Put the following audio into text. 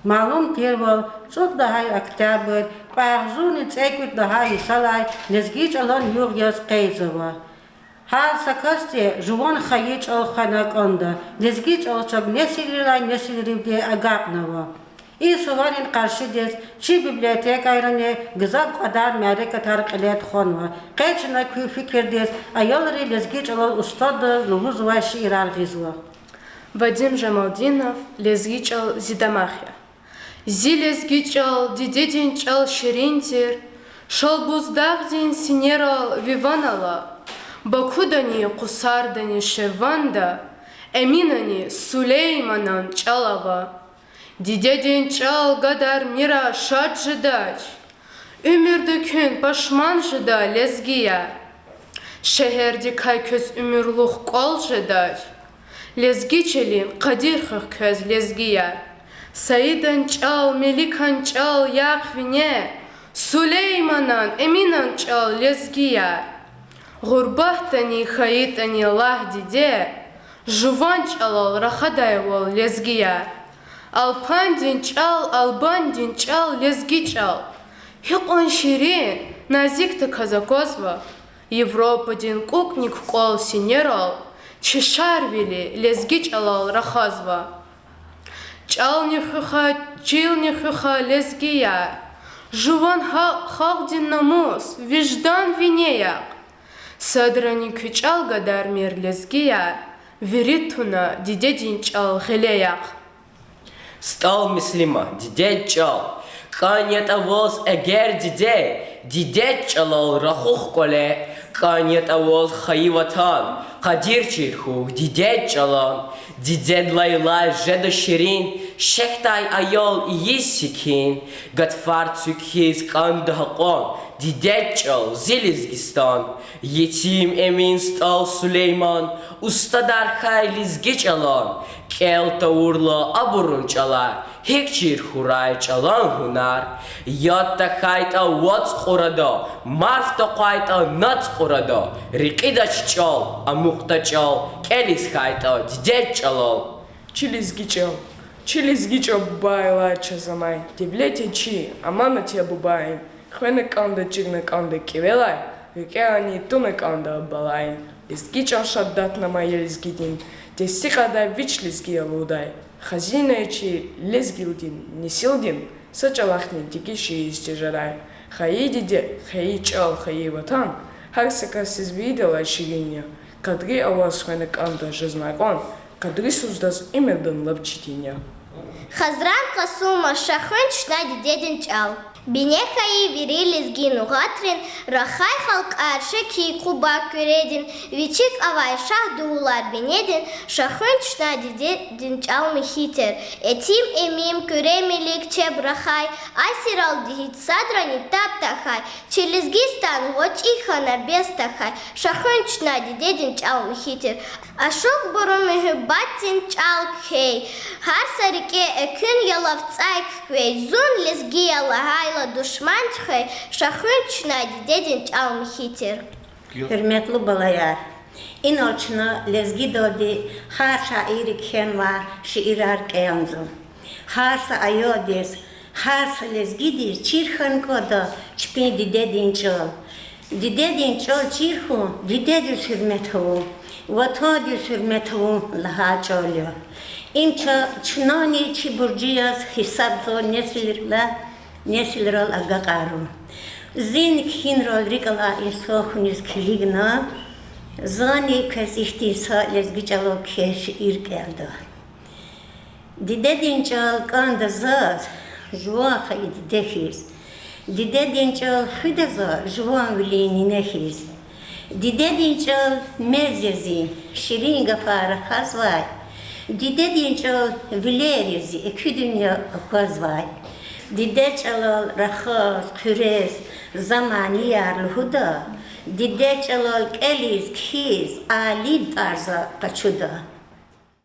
Малум тервал, цуд дахай октябрь, парзуни цеквит дахай исалай, лезгич алон юрьяс кейзова. Ха сакасте жуон хаич ал ханаконда, лезгич ал чаг несилилай несилривде агапнава. И суванин каршидес, чи библиотека айране, гызаб кадар мяре катар калет хонва. Кайчина күй фикердес, айолари лезгич алал устада лугузва ширар гизва. Вадим Жамалдинов, лезгичал Зидамахя. Зи лезгичал, дидединчал ширинтир, шалбуздагдин синерал виванала, бакудани кусардани шерванда, эминани Сулейманан чалава, дидединчал гадар мира шаджидач, ümürdükün пашман жида лезгия, шехерди кайкөз ümüрлух кол жидач, лезгичелин қадирхах көз лезгия. Саидан чал, Меликан чал, Яқвине, Сулейманан, Эминан чал лезгия. Гурбахтани, хаитани, лахдиде, Жуван чалал, Рахадайвал лезгия. Алпандин чал, Албандин чал, лезги чал. Хиқон ширин, назикта казакозва. Европадин кукник кол синерал, Чешарвили, лезги чалал, Рахазва. Чалнихыха, чилнихыха лезгия, жуван халдин намус, виждан винеяк. Садрани кючал гадар мир лезгия, веритуна дидедин чал гелеяк. Стал мислима, дидед чал, канет авоз эгер дидед чалал рахух коле, канет авоз хаиватан, кадир чирхух, дидед чалан. Дидед лайлай жеда ширин, шехтай айол иссикин, гатфар цукхиз кандахакон, дидед чал зилизгистан, етим эмин стал Сулейман, устадар хай лизги чалан, кел таурла абурун чала, хекчир хурай чалан хунар, ятта хайта вац қурада, марфта хайта нац қурада, рикидач чал, амухта чал, келис хайта, дидед чалал. Чилизги чал байла чазамай, деблете чи, амана тя бубайн, хвене канда чигна канда кивелай, викеани туне канда балайн, лизги чал шаддат на моя лизгидин, десикада вич лизги алудай, хазина чи лизгилдин, несилдин, сачалахни дикиши истежарай, хаи диде, хаи чал, хаи ватан, харсака сизвидела шириня, кадри аваз хвене канда жизнакон, кадри суздаз имердан лапчитиня. Хазран касума шахын чна дедин чал. Бинехаи вирилис гину гатрин, рахай халк арше ки куба күредин, вичик авай шах дуулар бинедин, шахын чна дедин чал михитер. Этим эмим күремелик чеб рахай, асирал дихит садрани таптахай, челизгистан воч ихана бестахай, шахын чна дедин чал михитер. Ашок бурумихи баттин чал кхей, харсарике экүн ялав цайк квей, зун лизги ялахайла душман тхей, шахын чна дедин чал михитер. Hürmetli balayar, inolçuna lezgi dodi har şairi kenva şiirar keyanzu. Harsa ayodes, harsa lezgidir çirhan koda çpin didedin çol. Didedin çol çirhu, didedüs hürmet hu, vatadüs hürmet hu laha çolyo. İmça çınani çi burciyaz hisabzo nesilral aga karu. Zin kinrol rikala insohunis kiligna, zani kes ihtisa lezgiçalo keş irkelda. Didedin çal kanda zaz, juan haydi dehiz. Didedin çal hıdaza, juan vilini nehiz. Didedin çal mezezi, şirin gafara khazvay. Didedin çal vilerizi, iki dünya akazvay. Dide çalal rakhaz, kürez, zamani yarlı huda. Dide çalal keliz, kiz, ali tarza kaçuda.